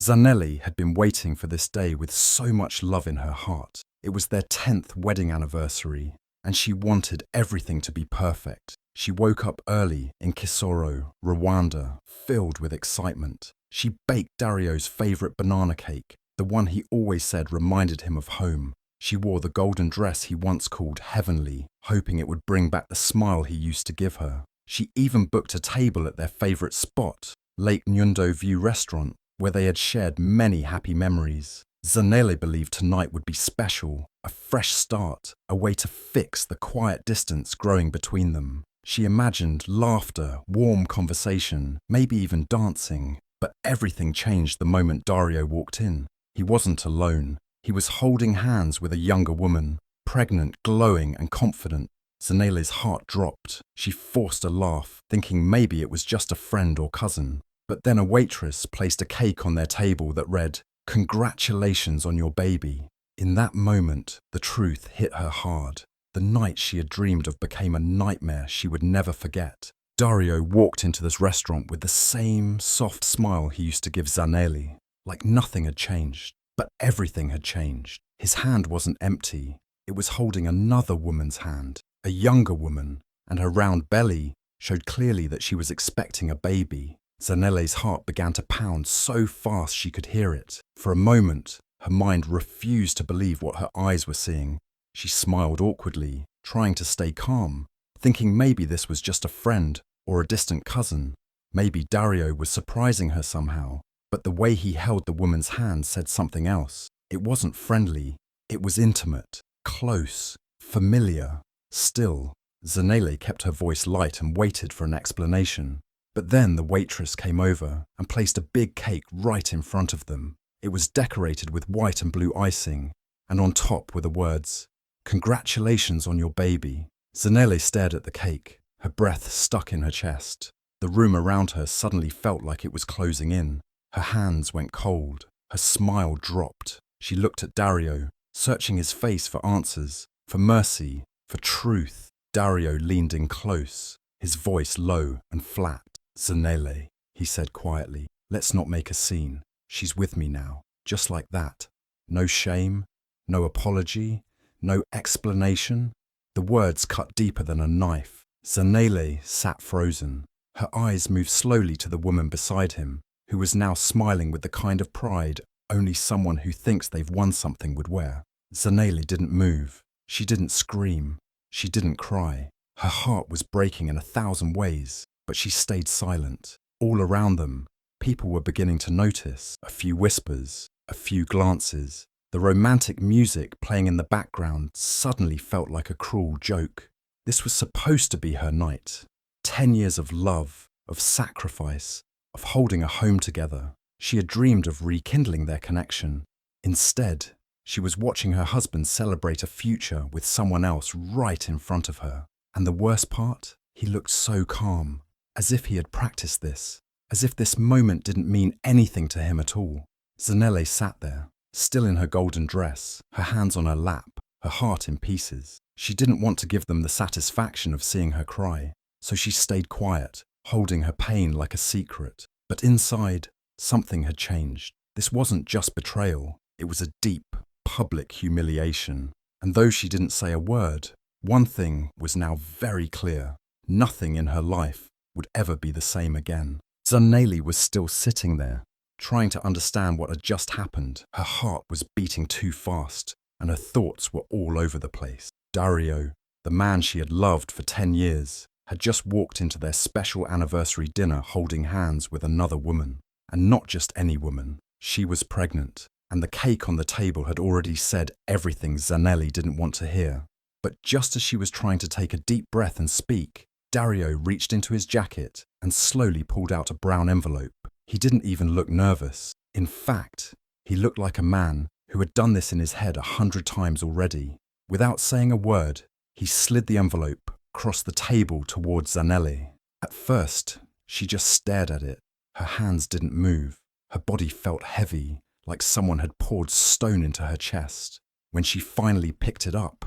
Zanelli had been waiting for this day with so much love in her heart. It was their 10th wedding anniversary, and she wanted everything to be perfect. She woke up early in Kisoro, Rwanda, filled with excitement. She baked Dario's favorite banana cake, the one he always said reminded him of home. She wore the golden dress he once called heavenly, hoping it would bring back the smile he used to give her. She even booked a table at their favorite spot, Lake Nyundo View Restaurant, where they had shared many happy memories. Zanele believed tonight would be special, a fresh start, a way to fix the quiet distance growing between them. She imagined laughter, warm conversation, maybe even dancing. But everything changed the moment Dario walked in. He wasn't alone. He was holding hands with a younger woman, pregnant, glowing and confident. Zanele's heart dropped. She forced a laugh, thinking maybe it was just a friend or cousin. But then a waitress placed a cake on their table that read, "Congratulations on your baby." In that moment, the truth hit her hard. The night she had dreamed of became a nightmare she would never forget. Dario walked into this restaurant with the same soft smile he used to give Zanelli, like nothing had changed. But everything had changed. His hand wasn't empty. It was holding another woman's hand, a younger woman, and her round belly showed clearly that she was expecting a baby. Zanelli's heart began to pound so fast she could hear it. For a moment, her mind refused to believe what her eyes were seeing. She smiled awkwardly, trying to stay calm, thinking maybe this was just a friend or a distant cousin. Maybe Dario was surprising her somehow. But the way he held the woman's hand said something else. It wasn't friendly. It was intimate, close, familiar. Still, Zanele kept her voice light and waited for an explanation. But then the waitress came over and placed a big cake right in front of them. It was decorated with white and blue icing, and on top were the words, "Congratulations on your baby." Zanele stared at the cake, her breath stuck in her chest. The room around her suddenly felt like it was closing in. Her hands went cold. Her smile dropped. She looked at Dario, searching his face for answers, for mercy, for truth. Dario leaned in close, his voice low and flat. "Zanele," he said quietly, "let's not make a scene. She's with me now, just like that. No shame, no apology, no explanation." The words cut deeper than a knife. Zanele sat frozen. Her eyes moved slowly to the woman beside him, who was now smiling with the kind of pride only someone who thinks they've won something would wear. Zanele didn't move. She didn't scream. She didn't cry. Her heart was breaking in 1,000 ways, but she stayed silent. All around them, people were beginning to notice. A few whispers, a few glances. The romantic music playing in the background suddenly felt like a cruel joke. This was supposed to be her night. 10 years of love, of sacrifice, of holding a home together. She had dreamed of rekindling their connection. Instead, she was watching her husband celebrate a future with someone else right in front of her. And the worst part? He looked so calm, as if he had practiced this, as if this moment didn't mean anything to him at all. Zanele sat there, still in her golden dress, her hands on her lap, her heart in pieces. She didn't want to give them the satisfaction of seeing her cry, so she stayed quiet, holding her pain like a secret. But inside, something had changed. This wasn't just betrayal, it was a deep, public humiliation. And though she didn't say a word, one thing was now very clear. Nothing in her life would ever be the same again. Zanele was still sitting there, trying to understand what had just happened. Her heart was beating too fast, and her thoughts were all over the place. Dario, the man she had loved for 10 years, had just walked into their special anniversary dinner holding hands with another woman. And not just any woman. She was pregnant, and the cake on the table had already said everything Zanele didn't want to hear. But just as she was trying to take a deep breath and speak, Dario reached into his jacket and slowly pulled out a brown envelope. He didn't even look nervous. In fact, he looked like a man who had done this in his head 100 times already. Without saying a word, he slid the envelope across the table towards Zanele. At first, she just stared at it. Her hands didn't move. Her body felt heavy, like someone had poured stone into her chest. When she finally picked it up,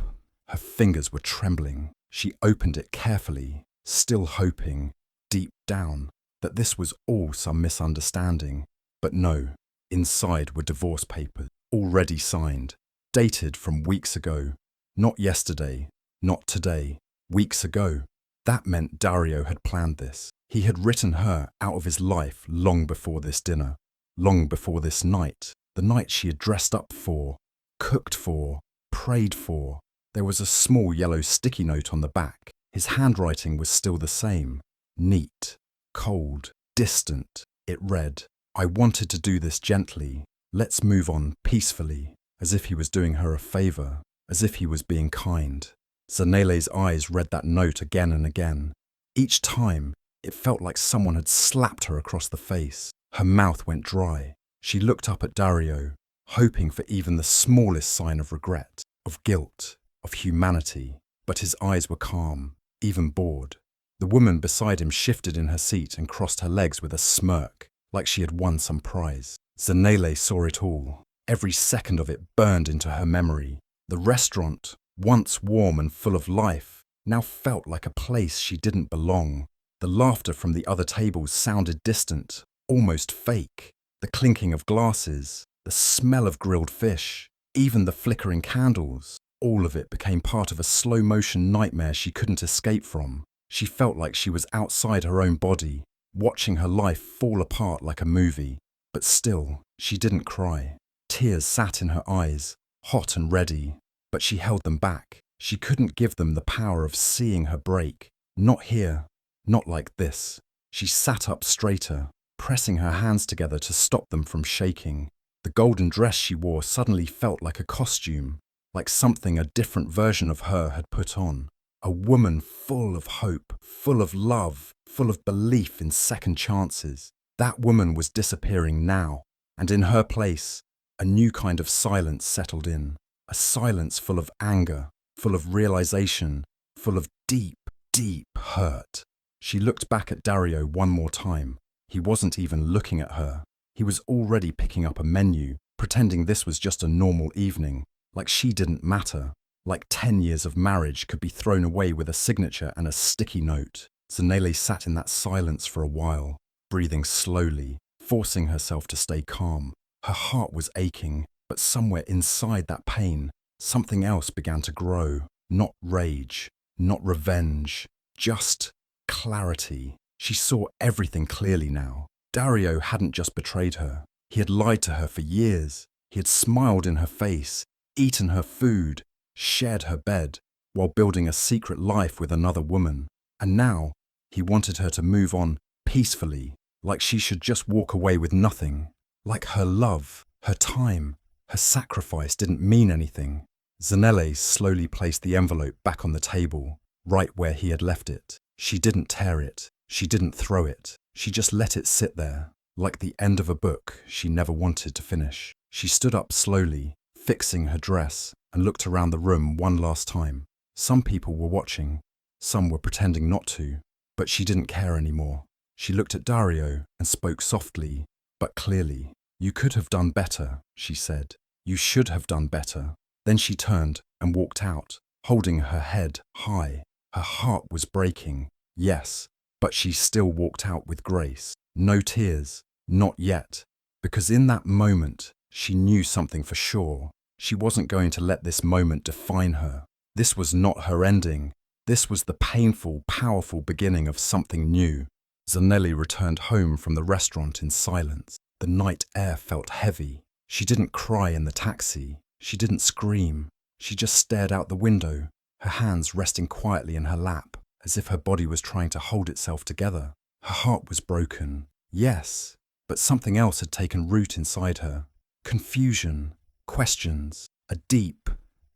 her fingers were trembling. She opened it carefully, still hoping, deep down, that this was all some misunderstanding. But no, Inside were divorce papers, already signed, dated from weeks ago. Not yesterday, not today, weeks ago. That meant Dario had planned this. He had written her out of his life long before this dinner, long before this night, the night she had dressed up for, cooked for, prayed for. There was a small yellow sticky note on the back. His handwriting was still the same, neat, cold, distant. It read, "I wanted to do this gently. Let's move on peacefully," as if he was doing her a favor, as if he was being kind. Zanele's eyes read that note again and again. Each time, it felt like someone had slapped her across the face. Her mouth went dry. She looked up at Dario, hoping for even the smallest sign of regret, of guilt, of humanity. But his eyes were calm, even bored. The woman beside him shifted in her seat and crossed her legs with a smirk, like she had won some prize. Zanele saw it all. Every second of it burned into her memory. The restaurant, once warm and full of life, now felt like a place she didn't belong. The laughter from the other tables sounded distant, almost fake. The clinking of glasses, the smell of grilled fish, even the flickering candles, all of it became part of a slow-motion nightmare she couldn't escape from. She felt like she was outside her own body, watching her life fall apart like a movie. But still, she didn't cry. Tears sat in her eyes, hot and ready, but she held them back. She couldn't give them the power of seeing her break. Not here, not like this. She sat up straighter, pressing her hands together to stop them from shaking. The golden dress she wore suddenly felt like a costume, like something a different version of her had put on. A woman full of hope, full of love, full of belief in second chances. That woman was disappearing now, and in her place, a new kind of silence settled in. A silence full of anger, full of realization, full of deep, deep hurt. She looked back at Dario one more time. He wasn't even looking at her. He was already picking up a menu, pretending this was just a normal evening, like she didn't matter, like 10 years of marriage could be thrown away with a signature and a sticky note. Zanele sat in that silence for a while, breathing slowly, forcing herself to stay calm. Her heart was aching, but somewhere inside that pain, something else began to grow. Not rage, not revenge, just clarity. She saw everything clearly now. Dario hadn't just betrayed her. He had lied to her for years. He had smiled in her face, eaten her food, shared her bed, while building a secret life with another woman. And now, he wanted her to move on peacefully, like she should just walk away with nothing. Like her love, her time, her sacrifice didn't mean anything. Zanele slowly placed the envelope back on the table, right where he had left it. She didn't tear it. She didn't throw it. She just let it sit there, like the end of a book she never wanted to finish. She stood up slowly, fixing her dress, and looked around the room one last time. Some people were watching. Some were pretending not to, but she didn't care anymore. She looked at Dario and spoke softly, but clearly. "You could have done better," she said. "You should have done better." Then she turned and walked out, holding her head high. Her heart was breaking, yes, but she still walked out with grace. No tears, not yet, because in that moment, she knew something for sure. She wasn't going to let this moment define her. This was not her ending. This was the painful, powerful beginning of something new. Zanele returned home from the restaurant in silence. The night air felt heavy. She didn't cry in the taxi. She didn't scream. She just stared out the window, her hands resting quietly in her lap, as if her body was trying to hold itself together. Her heart was broken, yes, but something else had taken root inside her. Confusion, questions, a deep,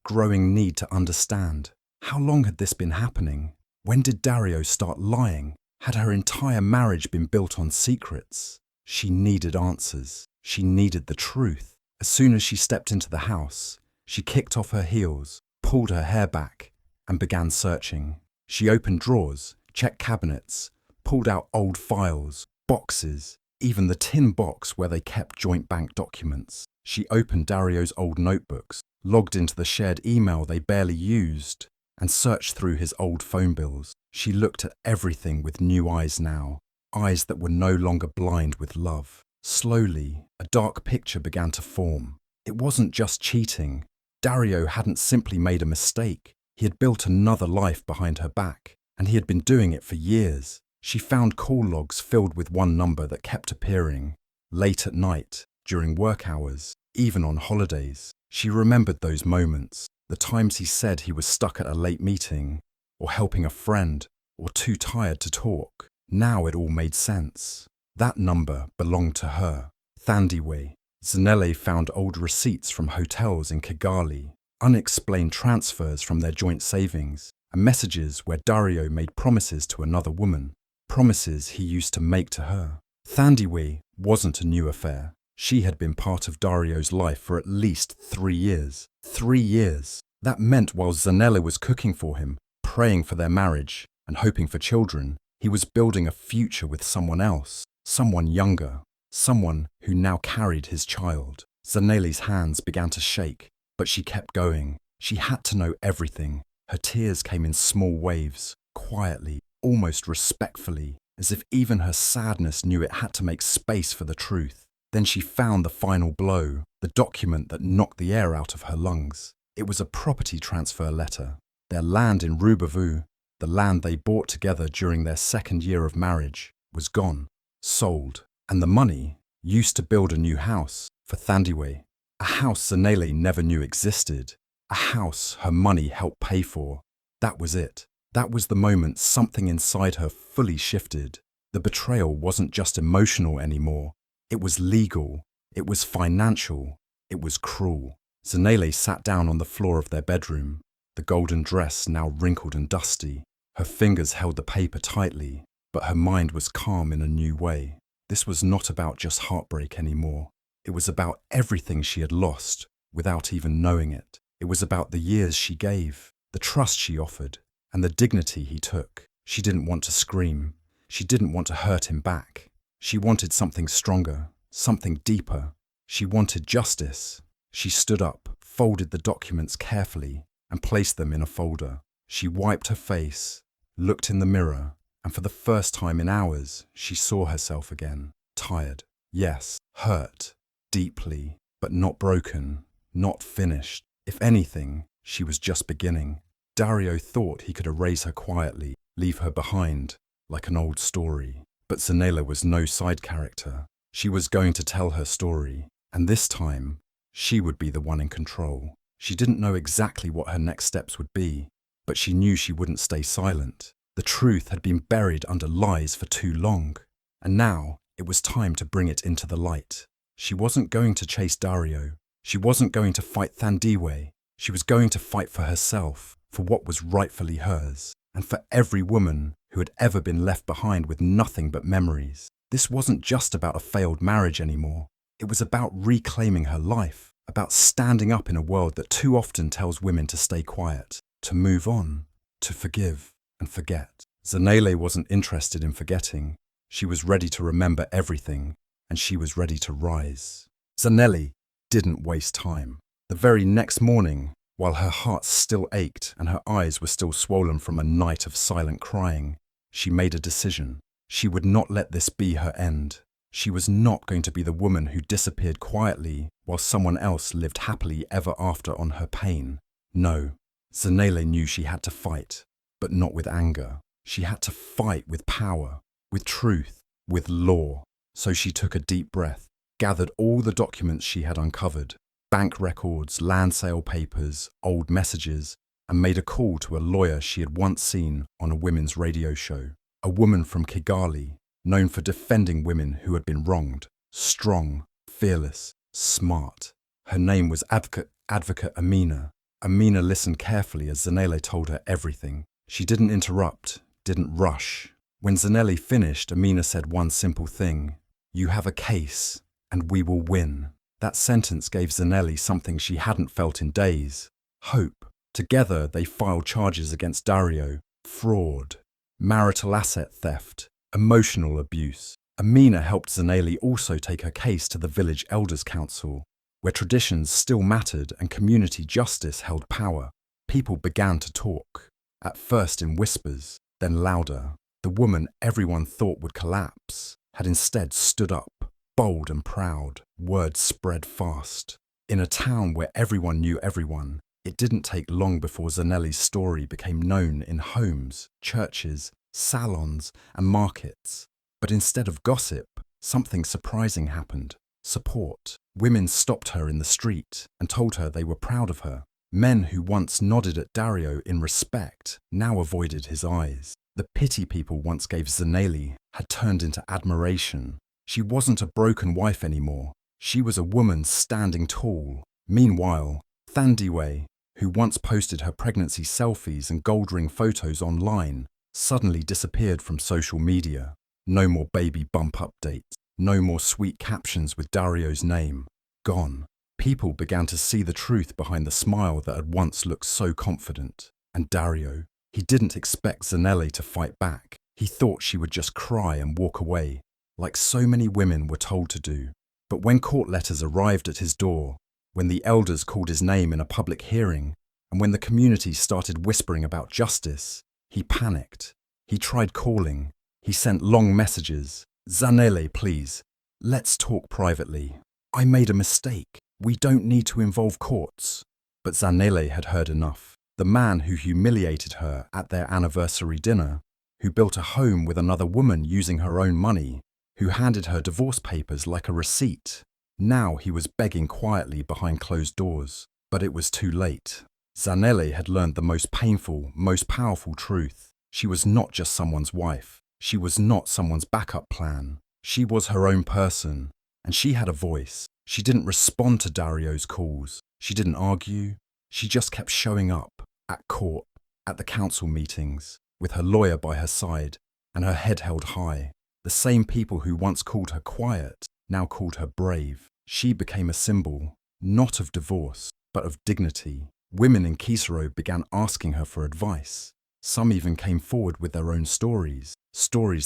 growing need to understand. How long had this been happening? When did Dario start lying? Had her entire marriage been built on secrets? She needed answers. She needed the truth. As soon as she stepped into the house, she kicked off her heels, pulled her hair back, and began searching. She opened drawers, checked cabinets, pulled out old files, boxes, even the tin box where they kept joint bank documents. She opened Dario's old notebooks, logged into the shared email they barely used, and searched through his old phone bills. She looked at everything with new eyes now, eyes that were no longer blind with love. Slowly, a dark picture began to form. It wasn't just cheating. Dario hadn't simply made a mistake. He had built another life behind her back, and he had been doing it for years. She found call logs filled with one number that kept appearing. Late at night, during work hours, even on holidays. She remembered those moments, the times he said he was stuck at a late meeting, or helping a friend, or too tired to talk. Now it all made sense. That number belonged to her. Thandiwe. Zanele found old receipts from hotels in Kigali, unexplained transfers from their joint savings, and messages where Dario made promises to another woman, promises he used to make to her. Thandiwe wasn't a new affair. She had been part of Dario's life for at least 3 years. 3 years. That meant while Zanele was cooking for him, praying for their marriage, and hoping for children, he was building a future with someone else, someone younger, someone who now carried his child. Zanele's hands began to shake, but she kept going. She had to know everything. Her tears came in small waves, quietly, almost respectfully, as if even her sadness knew it had to make space for the truth. Then she found the final blow, the document that knocked the air out of her lungs. It was a property transfer letter. Their land in Rubavu, the land they bought together during their 2nd year of marriage, was gone, sold. And the money, used to build a new house for Thandiwe, a house Zanele never knew existed, a house her money helped pay for. That was it. That was the moment something inside her fully shifted. The betrayal wasn't just emotional anymore. It was legal, it was financial, it was cruel. Zanele sat down on the floor of their bedroom, the golden dress now wrinkled and dusty. Her fingers held the paper tightly, but her mind was calm in a new way. This was not about just heartbreak anymore. It was about everything she had lost without even knowing it. It was about the years she gave, the trust she offered, and the dignity he took. She didn't want to scream. She didn't want to hurt him back. She wanted something stronger, something deeper. She wanted justice. She stood up, folded the documents carefully, and placed them in a folder. She wiped her face, looked in the mirror, and for the first time in hours, she saw herself again. Tired, yes, hurt, deeply, but not broken, not finished. If anything, she was just beginning. Dario thought he could erase her quietly, leave her behind, like an old story. But Zanele was no side character. She was going to tell her story, and this time, she would be the one in control. She didn't know exactly what her next steps would be, but she knew she wouldn't stay silent. The truth had been buried under lies for too long, and now it was time to bring it into the light. She wasn't going to chase Dario. She wasn't going to fight Thandiwe. She was going to fight for herself, for what was rightfully hers, and for every woman who had ever been left behind with nothing but memories. This wasn't just about a failed marriage anymore. It was about reclaiming her life, about standing up in a world that too often tells women to stay quiet, to move on, to forgive and forget. Zanele wasn't interested in forgetting. She was ready to remember everything, and she was ready to rise. Zanele didn't waste time. The very next morning, while her heart still ached and her eyes were still swollen from a night of silent crying, she made a decision. She would not let this be her end. She was not going to be the woman who disappeared quietly while someone else lived happily ever after on her pain. No, Zanele knew she had to fight, but not with anger. She had to fight with power, with truth, with law. So she took a deep breath, gathered all the documents she had uncovered, bank records, land sale papers, old messages, and made a call to a lawyer she had once seen on a women's radio show. A woman from Kigali, known for defending women who had been wronged. Strong, fearless, smart. Her name was Advocate Amina. Amina listened carefully as Zanele told her everything. She didn't interrupt, didn't rush. When Zanele finished, Amina said one simple thing: "You have a case, and we will win." That sentence gave Zanele something she hadn't felt in days: hope. Together, they filed charges against Dario: fraud, marital asset theft, emotional abuse. Amina helped Zanele also take her case to the village elders' council, where traditions still mattered and community justice held power. People began to talk, at first in whispers, then louder. The woman everyone thought would collapse had instead stood up, Bold and proud, word spread fast. In a town where everyone knew everyone, it didn't take long before Zanelli's story became known in homes, churches, salons, and markets. But instead of gossip, something surprising happened. Support. Women stopped her in the street and told her they were proud of her. Men who once nodded at Dario in respect now avoided his eyes. The pity people once gave Zanelli had turned into admiration. She wasn't a broken wife anymore. She was a woman standing tall. Meanwhile, Thandiwe, who once posted her pregnancy selfies and gold ring photos online, suddenly disappeared from social media. No more baby bump updates. No more sweet captions with Dario's name. Gone. People began to see the truth behind the smile that had once looked so confident. And Dario, he didn't expect Zanelli to fight back. He thought she would just cry and walk away, like so many women were told to do. But when court letters arrived at his door, when the elders called his name in a public hearing, and when the community started whispering about justice, he panicked. He tried calling. He sent long messages. Zanelli, please, let's talk privately. I made a mistake. We don't need to involve courts. But Zanelli had heard enough. The man who humiliated her at their anniversary dinner, who built a home with another woman using her own money, who handed her divorce papers like a receipt. Now he was begging quietly behind closed doors. But it was too late. Zanelli had learned the most painful, most powerful truth. She was not just someone's wife. She was not someone's backup plan. She was her own person, and she had a voice. She didn't respond to Dario's calls. She didn't argue. She just kept showing up at court, at the council meetings, with her lawyer by her side and her head held high. The same people who once called her quiet now called her brave. She became a symbol, not of divorce, but of dignity. Women in Kisoro began asking her for advice. Some even came forward with their own stories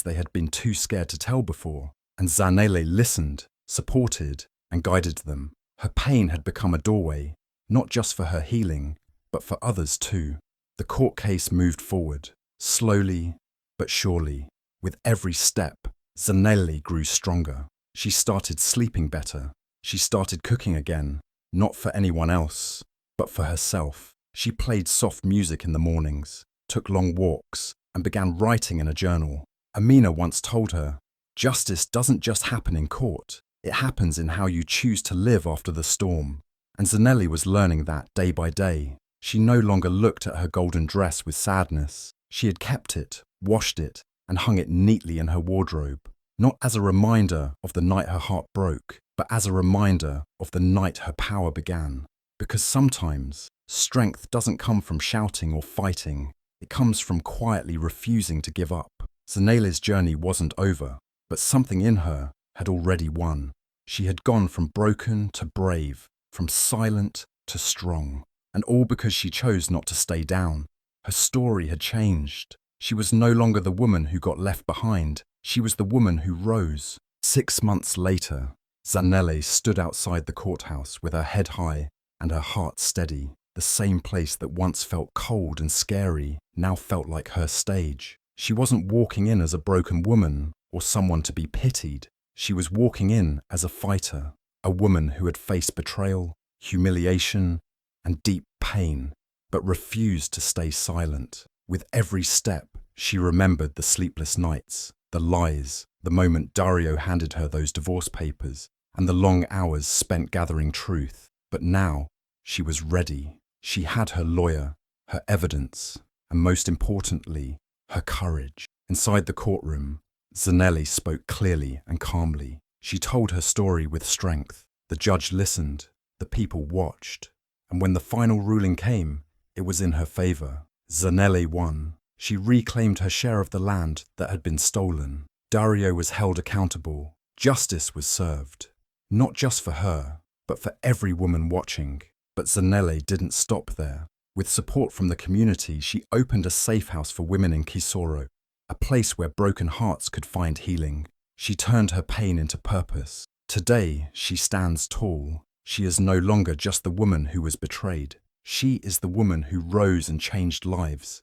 they had been too scared to tell before. And Zanelli listened, supported, and guided them. Her pain had become a doorway, not just for her healing, but for others too. The court case moved forward, slowly but surely. With every step, Zanelli grew stronger. She started sleeping better. She started cooking again, not for anyone else, but for herself. She played soft music in the mornings, took long walks, and began writing in a journal. Amina once told her, "Justice doesn't just happen in court. It happens in how you choose to live after the storm." And Zanelli was learning that day by day. She no longer looked at her golden dress with sadness. She had kept it, washed it, and hung it neatly in her wardrobe, not as a reminder of the night her heart broke, but as a reminder of the night her power began. Because sometimes, strength doesn't come from shouting or fighting. It comes from quietly refusing to give up. Zanelli's journey wasn't over, but something in her had already won. She had gone from broken to brave, from silent to strong, and all because she chose not to stay down. Her story had changed. She was no longer the woman who got left behind. She was the woman who rose. 6 months later, Zanelli stood outside the courthouse with her head high and her heart steady. The same place that once felt cold and scary now felt like her stage. She wasn't walking in as a broken woman or someone to be pitied. She was walking in as a fighter, a woman who had faced betrayal, humiliation, and deep pain, but refused to stay silent. With every step, she remembered the sleepless nights, the lies, the moment Dario handed her those divorce papers, and the long hours spent gathering truth. But now, she was ready. She had her lawyer, her evidence, and most importantly, her courage. Inside the courtroom, Zanelli spoke clearly and calmly. She told her story with strength. The judge listened, the people watched, and when the final ruling came, it was in her favor. Zanelli won. She reclaimed her share of the land that had been stolen. Dario was held accountable. Justice was served. Not just for her, but for every woman watching. But Zanelli didn't stop there. With support from the community, she opened a safe house for women in Kisoro, a place where broken hearts could find healing. She turned her pain into purpose. Today, she stands tall. She is no longer just the woman who was betrayed. She is the woman who rose and changed lives.